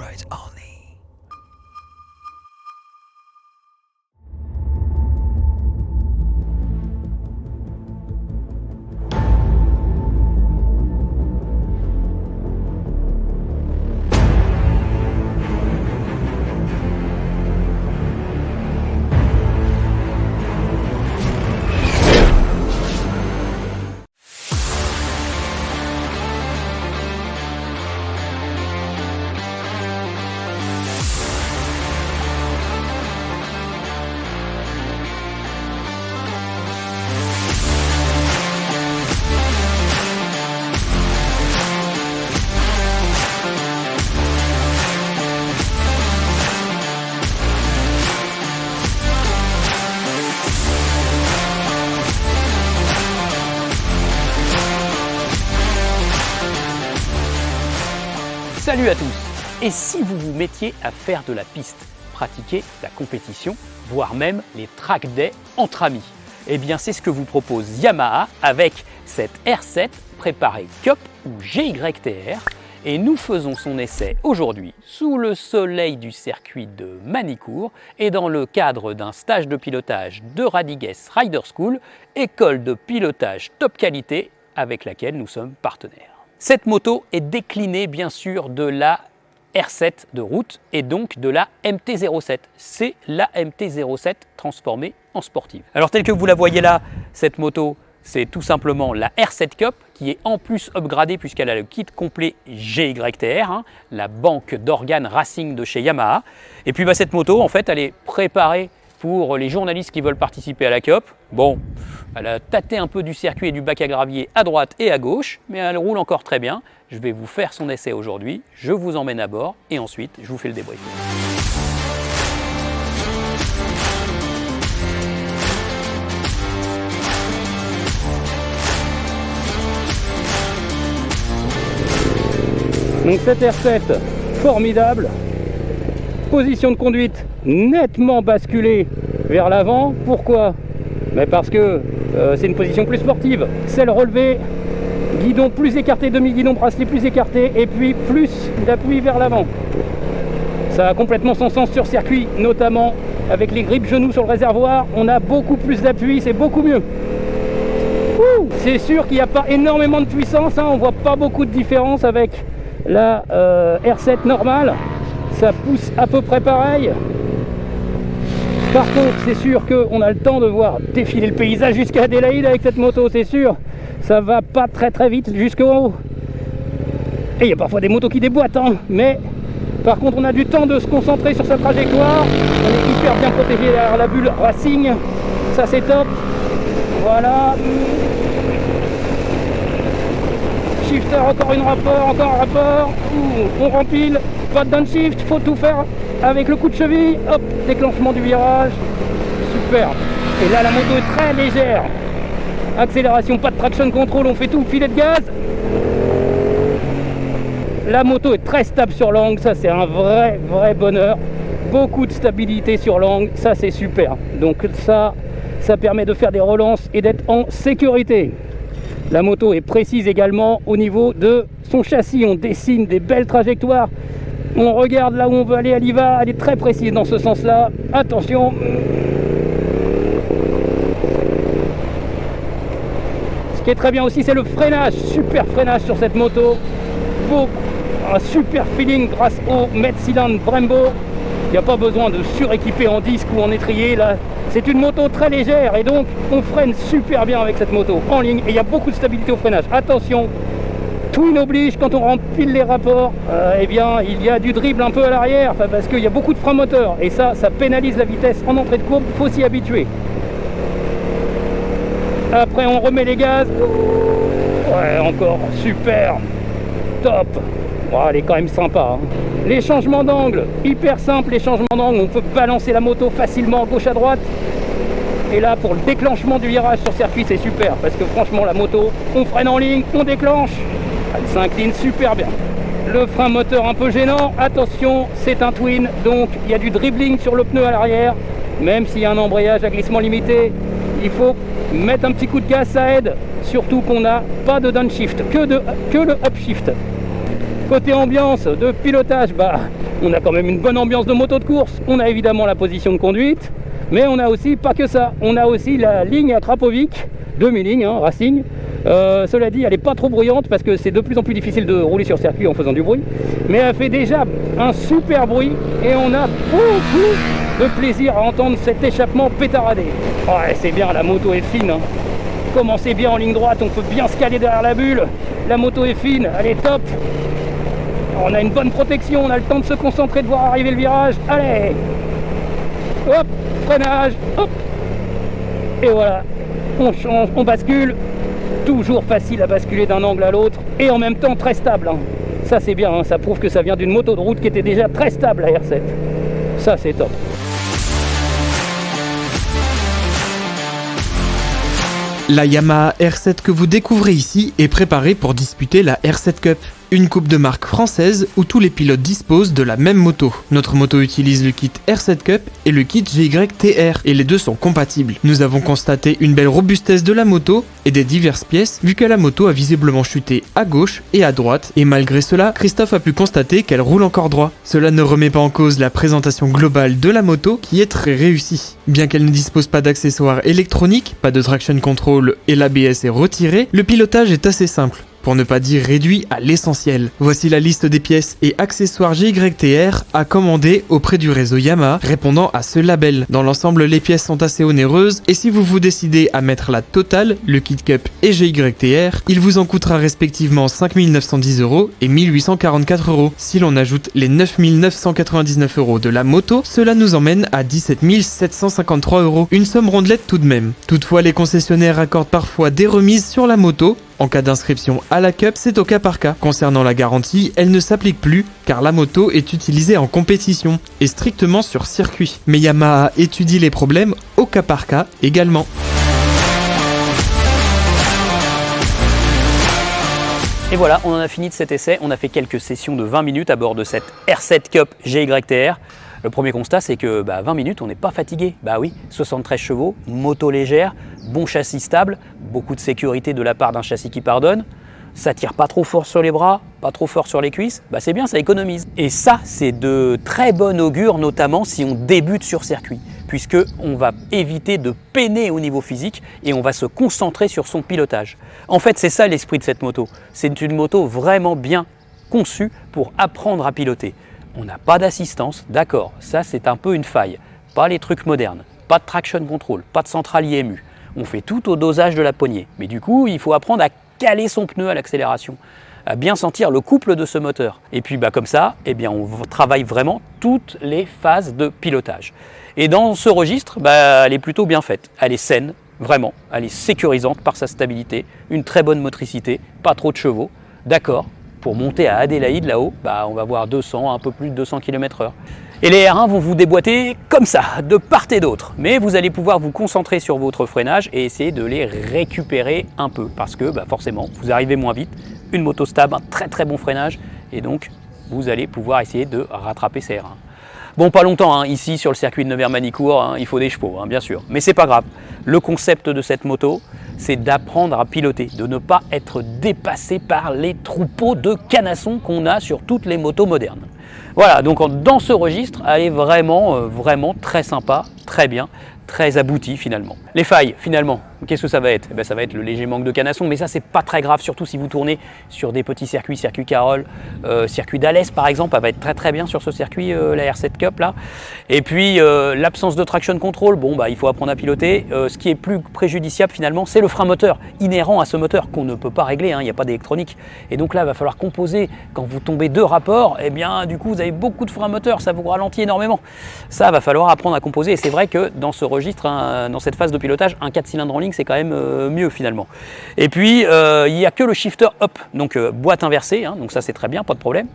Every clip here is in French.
rides only. Salut à tous! Et si vous vous mettiez à faire de la piste, pratiquer la compétition, voire même les track days entre amis? Eh bien c'est ce que vous propose Yamaha avec cette R7 préparée CUP ou GYTR, et nous faisons son essai aujourd'hui sous le soleil du circuit de Manicourt et dans le cadre d'un stage de pilotage de Radigues Rider School, école de pilotage top qualité avec laquelle nous sommes partenaires. Cette moto est déclinée bien sûr de la R7 de route et donc de la MT-07. C'est la MT-07 transformée en sportive. Alors telle que vous la voyez là, cette moto, c'est tout simplement la R7 Cup qui est en plus upgradée puisqu'elle a le kit complet GYTR, la banque d'organes racing de chez Yamaha. Et puis cette moto, en fait, elle est préparée pour les journalistes qui veulent participer à la Cup. Bon, elle a tâté un peu du circuit et du bac à gravier à droite et à gauche, mais elle roule encore très bien. Je vais vous faire son essai aujourd'hui, je vous emmène à bord et ensuite je vous fais le débrief. Donc cette R7, formidable. Position de conduite nettement basculée vers l'avant. Pourquoi? Parce que c'est une position plus sportive. Selle relevée, guidon plus écarté, demi-guidon, bracelet plus écarté, et puis plus d'appui vers l'avant. Ça a complètement son sens sur circuit, notamment avec les grippes genoux sur le réservoir. On a beaucoup plus d'appui, c'est beaucoup mieux. C'est sûr qu'il n'y a pas énormément de puissance, on voit pas beaucoup de différence avec la R7 normale. Ça pousse à peu près pareil. Par contre, c'est sûr qu'on a le temps de voir défiler le paysage jusqu'à Adélaïde avec cette moto, c'est sûr. Ça va pas très vite jusqu'au haut. Et il y a parfois des motos qui déboîtent, mais par contre, on a du temps de se concentrer sur sa trajectoire. On est hyper bien protégé derrière la bulle Racing. Ça, c'est top. Voilà. Shifter, encore un rapport. On rempile. Pas de downshift, faut tout faire avec le coup de cheville. Hop, déclenchement du virage. Super. Et là, la moto est très légère. Accélération, pas de traction control, on fait tout. Filet de gaz. La moto est très stable sur l'angle. Ça, c'est un vrai bonheur. Beaucoup de stabilité sur l'angle. Ça, c'est super. Donc ça permet de faire des relances et d'être en sécurité. La moto est précise également au niveau de son châssis. On dessine des belles trajectoires. On regarde là où on veut aller, elle y va. Elle est très précise dans ce sens-là. Attention. Ce qui est très bien aussi, c'est le freinage. Super freinage sur cette moto. Un super feeling grâce au Metzeland Brembo. Il n'y a pas besoin de suréquiper en disque ou en étrier. Là, c'est une moto très légère et donc on freine super bien avec cette moto en ligne. Et il y a beaucoup de stabilité au freinage. Attention. Twin oblige, quand on rempile les rapports, eh bien, il y a du dribble un peu à l'arrière, parce qu'il y a beaucoup de frein moteur, et ça pénalise la vitesse en entrée de courbe, il faut s'y habituer. Après, on remet les gaz. Ouais, encore, super, top. Oh, elle est quand même sympa. Les changements d'angle, hyper simple, les changements d'angle, on peut balancer la moto facilement gauche à droite. Et là, pour le déclenchement du virage sur circuit, c'est super, parce que franchement, la moto, on freine en ligne, on déclenche. Elle s'incline super bien. Le frein moteur un peu gênant, attention, c'est un twin, donc il y a du dribbling sur le pneu à l'arrière. Même s'il y a un embrayage à glissement limité, il faut mettre un petit coup de gaz, ça aide. Surtout qu'on n'a pas de downshift, que le upshift. Côté ambiance de pilotage, On a quand même une bonne ambiance de moto de course. On a évidemment la position de conduite, mais on a aussi, pas que ça, on a aussi la ligne à Krapovic, demi-ligne, hein, Racing. Cela dit, elle n'est pas trop bruyante parce que c'est de plus en plus difficile de rouler sur circuit en faisant du bruit. Mais elle fait déjà un super bruit et on a beaucoup de plaisir à entendre cet échappement pétaradé. Ouais, c'est bien, la moto est fine. Hein. Commencez bien en ligne droite, on peut bien se caler derrière la bulle. La moto est fine, elle est top. On a une bonne protection, on a le temps de se concentrer, de voir arriver le virage. Allez, hop, freinage, hop. Et voilà, on bascule. Toujours facile à basculer d'un angle à l'autre et en même temps très stable. Hein. Ça c'est bien, hein. Ça prouve que ça vient d'une moto de route qui était déjà très stable, la R7. Ça c'est top. La Yamaha R7 que vous découvrez ici est préparée pour disputer la R7 Cup, une coupe de marque française où tous les pilotes disposent de la même moto. Notre moto utilise le kit R7 Cup et le kit GYTR et les deux sont compatibles. Nous avons constaté une belle robustesse de la moto et des diverses pièces vu que la moto a visiblement chuté à gauche et à droite et malgré cela, Christophe a pu constater qu'elle roule encore droit. Cela ne remet pas en cause la présentation globale de la moto qui est très réussie. Bien qu'elle ne dispose pas d'accessoires électroniques, pas de traction control et l'ABS est retiré, le pilotage est assez simple. Pour ne pas dire réduit à l'essentiel. Voici la liste des pièces et accessoires GYTR à commander auprès du réseau Yamaha répondant à ce label. Dans l'ensemble, les pièces sont assez onéreuses et si vous vous décidez à mettre la totale, le kit Cup et GYTR, il vous en coûtera respectivement 5 910 € et 1 844 €. Si l'on ajoute les 9 999 € de la moto, cela nous emmène à 17 753 €. Une somme rondelette tout de même. Toutefois, les concessionnaires accordent parfois des remises sur la moto. En cas d'inscription à la Cup, c'est au cas par cas. Concernant la garantie, elle ne s'applique plus car la moto est utilisée en compétition et strictement sur circuit. Mais Yamaha étudie les problèmes au cas par cas également. Et voilà, on en a fini de cet essai. On a fait quelques sessions de 20 minutes à bord de cette R7 Cup GYTR. Le premier constat, c'est que 20 minutes, on n'est pas fatigué. Bah oui, 73 chevaux, moto légère, bon châssis stable, beaucoup de sécurité de la part d'un châssis qui pardonne. Ça tire pas trop fort sur les bras, pas trop fort sur les cuisses. Bah c'est bien, ça économise. Et ça, c'est de très bon augure, notamment si on débute sur circuit, puisqu'on va éviter de peiner au niveau physique et on va se concentrer sur son pilotage. En fait, c'est ça l'esprit de cette moto. C'est une moto vraiment bien conçue pour apprendre à piloter. On n'a pas d'assistance, d'accord, ça c'est un peu une faille. Pas les trucs modernes, pas de traction control, pas de centrale IMU. On fait tout au dosage de la poignée. Mais du coup, il faut apprendre à caler son pneu à l'accélération, à bien sentir le couple de ce moteur. Et puis comme ça, on travaille vraiment toutes les phases de pilotage. Et dans ce registre, elle est plutôt bien faite. Elle est saine, vraiment. Elle est sécurisante par sa stabilité, une très bonne motricité, pas trop de chevaux, d'accord. Pour monter à Adélaïde là-haut, on va voir 200, un peu plus de 200 km/h. Et les R1 vont vous déboîter comme ça, de part et d'autre. Mais vous allez pouvoir vous concentrer sur votre freinage et essayer de les récupérer un peu. Parce que forcément, vous arrivez moins vite, une moto stable, un très très bon freinage. Et donc, vous allez pouvoir essayer de rattraper ces R1. Bon, pas longtemps, ici sur le circuit de Nevers-Manicourt, il faut des chevaux, bien sûr. Mais c'est pas grave. Le concept de cette moto, c'est d'apprendre à piloter, de ne pas être dépassé par les troupeaux de canassons qu'on a sur toutes les motos modernes. Voilà, donc dans ce registre, elle est vraiment très sympa, très bien, très aboutie finalement. Les failles, finalement, qu'est-ce que ça va être ? Ça va être le léger manque de canasson, mais ça c'est pas très grave, surtout si vous tournez sur des petits circuits, circuit Carole, circuit d'Alès par exemple, elle va être très bien sur ce circuit, la R7 Cup là. Et puis l'absence de traction control, il faut apprendre à piloter. Ce qui est plus préjudiciable finalement, c'est le frein moteur inhérent à ce moteur qu'on ne peut pas régler, il n'y a pas d'électronique. Et donc là, il va falloir composer. Quand vous tombez deux rapports, du coup vous avez beaucoup de frein moteur, ça vous ralentit énormément. Ça va falloir apprendre à composer et c'est vrai que dans ce registre, dans cette phase de pilotage, un 4 cylindres en ligne c'est quand même mieux finalement. Et puis il n'y a que le shifter up, donc boîte inversée, donc ça c'est très bien, pas de problème.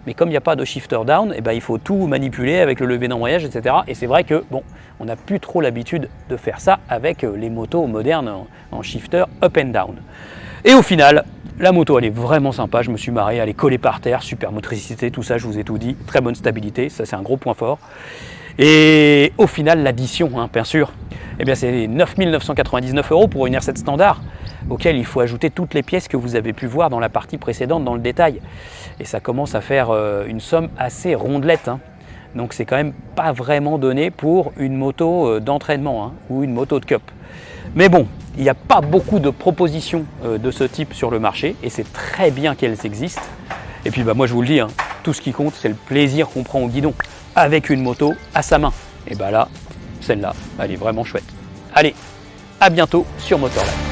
Mais comme il n'y a pas de shifter down, il faut tout manipuler avec le levier d'embrayage, etc. Et c'est vrai que on n'a plus trop l'habitude de faire ça avec les motos modernes en shifter up and down. Et au final, la moto elle est vraiment sympa, je me suis marré, elle est collée par terre, super motricité, tout ça je vous ai tout dit, très bonne stabilité, ça c'est un gros point fort. Et au final l'addition, bien sûr, c'est 9 999 € pour une R7 standard, auquel il faut ajouter toutes les pièces que vous avez pu voir dans la partie précédente dans le détail. Et ça commence à faire une somme assez rondelette. Donc c'est quand même pas vraiment donné pour une moto d'entraînement hein, ou une moto de cup. Mais bon, il n'y a pas beaucoup de propositions de ce type sur le marché et c'est très bien qu'elles existent. Et puis moi je vous le dis, hein, tout ce qui compte c'est le plaisir qu'on prend au guidon avec une moto à sa main. Et là, celle-là, elle est vraiment chouette. Allez, à bientôt sur Motorland.